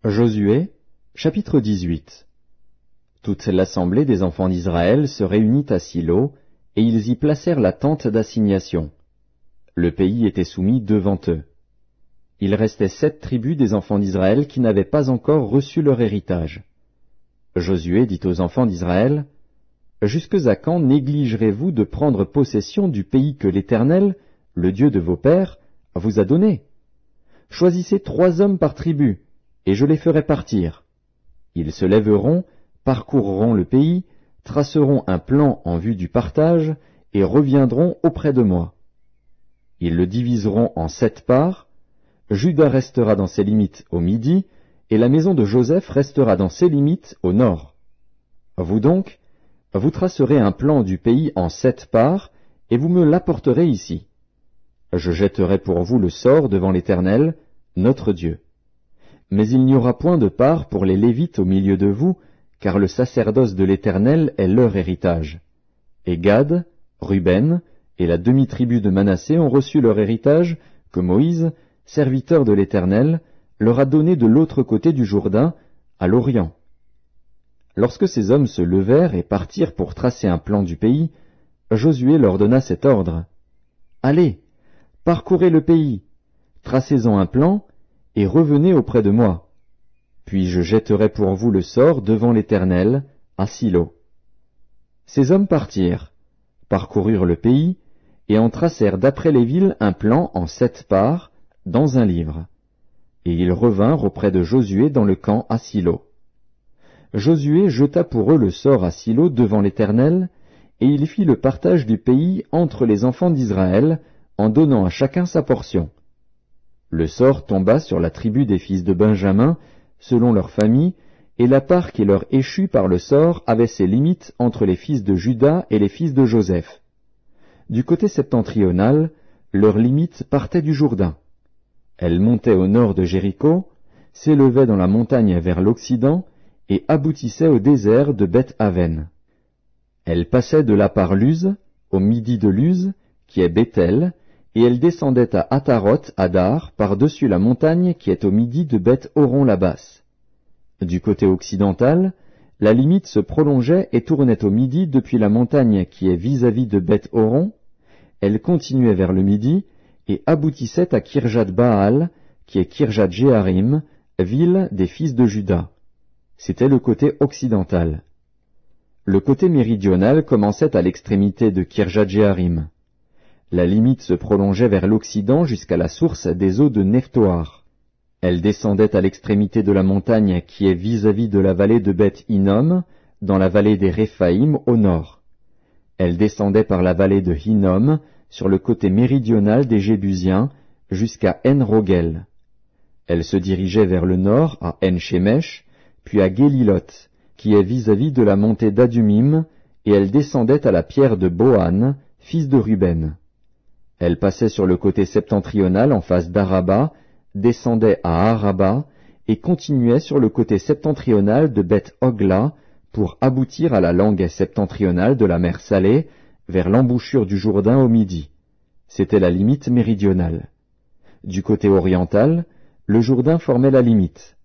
Josué, chapitre 18. Toute l'assemblée des enfants d'Israël se réunit à Silo, et ils y placèrent la tente d'assignation. Le pays était soumis devant eux. Il restait 7 tribus des enfants d'Israël qui n'avaient pas encore reçu leur héritage. Josué dit aux enfants d'Israël, « Jusque à quand négligerez-vous de prendre possession du pays que l'Éternel, le Dieu de vos pères, vous a donné? Choisissez 3 hommes par tribu, et je les ferai partir. Ils se lèveront, parcourront le pays, traceront un plan en vue du partage, et reviendront auprès de moi. Ils le diviseront en 7 parts. Juda restera dans ses limites au midi, et la maison de Joseph restera dans ses limites au nord. Vous donc, vous tracerez un plan du pays en 7 parts, et vous me l'apporterez ici. Je jetterai pour vous le sort devant l'Éternel, notre Dieu. Mais il n'y aura point de part pour les Lévites au milieu de vous, car le sacerdoce de l'Éternel est leur héritage. Et Gad, Ruben et la demi-tribu de Manassé ont reçu leur héritage que Moïse, serviteur de l'Éternel, leur a donné de l'autre côté du Jourdain, à l'Orient. Lorsque ces hommes se levèrent et partirent pour tracer un plan du pays, Josué leur donna cet ordre. « Allez, parcourez le pays, tracez-en un plan, et revenez auprès de moi. Puis je jetterai pour vous le sort devant l'Éternel, à Silo. » Ces hommes partirent, parcoururent le pays, et en tracèrent d'après les villes un plan en 7 parts, dans un livre. Et ils revinrent auprès de Josué dans le camp à Silo. Josué jeta pour eux le sort à Silo devant l'Éternel, et il fit le partage du pays entre les enfants d'Israël, en donnant à chacun sa portion. Le sort tomba sur la tribu des fils de Benjamin, selon leur famille, et la part qui leur échut par le sort avait ses limites entre les fils de Juda et les fils de Joseph. Du côté septentrional, leur limite partait du Jourdain. Elle montait au nord de Jéricho, s'élevait dans la montagne vers l'Occident, et aboutissait au désert de Beth-Aven. Elle passait de là par Luz, au midi de Luz, qui est Béthel, et elle descendait à Ataroth Adar par-dessus la montagne qui est au midi de Beth-Horon-la-Basse. Du côté occidental, la limite se prolongeait et tournait au midi depuis la montagne qui est vis-à-vis de Beth-Horon. Elle continuait vers le midi et aboutissait à Kirjat-Baal, qui est Kirjat-Jéarim, ville des fils de Juda. C'était le côté occidental. Le côté méridional commençait à l'extrémité de Kirjat-Jéarim. La limite se prolongeait vers l'Occident jusqu'à la source des eaux de Nephtoar. Elle descendait à l'extrémité de la montagne qui est vis-à-vis de la vallée de Beth-Hinnom, dans la vallée des Réphaïm au nord. Elle descendait par la vallée de Hinnom, sur le côté méridional des Jébusiens, jusqu'à En-Rogel. Elle se dirigeait vers le nord à En-Shemesh, puis à Gélilot, qui est vis-à-vis de la montée d'Adumim, et elle descendait à la pierre de Bohan, fils de Ruben. Elle passait sur le côté septentrional en face d'Araba, descendait à Araba, et continuait sur le côté septentrional de Beth-Hogla, pour aboutir à la langue septentrionale de la mer Salée, vers l'embouchure du Jourdain au midi. C'était la limite méridionale. Du côté oriental, le Jourdain formait la limite.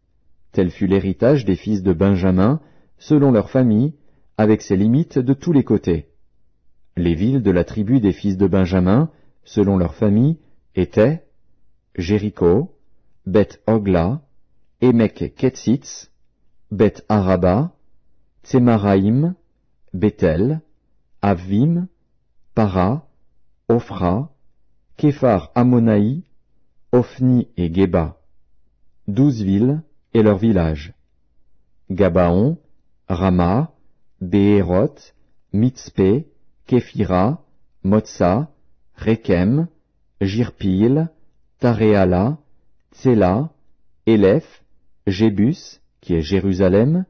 Tel fut l'héritage des fils de Benjamin, selon leur famille, avec ses limites de tous les côtés. Les villes de la tribu des fils de Benjamin, selon leur famille, étaient Jéricho, Beth-Hogla, Émek-Kétzitz, Beth-Araba, Tsémaraïm, Béthel, Avvim, Para, Ophra, Képhar Ammonaï, Ophni et Géba. 12 villes et leurs villages. Gabaon, Rama, Béhéroth, Mitzpé, Képhira, Motsa, Rékem, Jirpil, Taréala, Tséla, Élef, Jébus, qui est Jérusalem,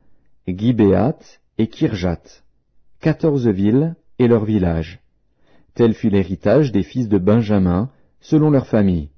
Gibéat et Kirjat. 14 villes et leurs villages. Tel fut l'héritage des fils de Benjamin, selon leur famille.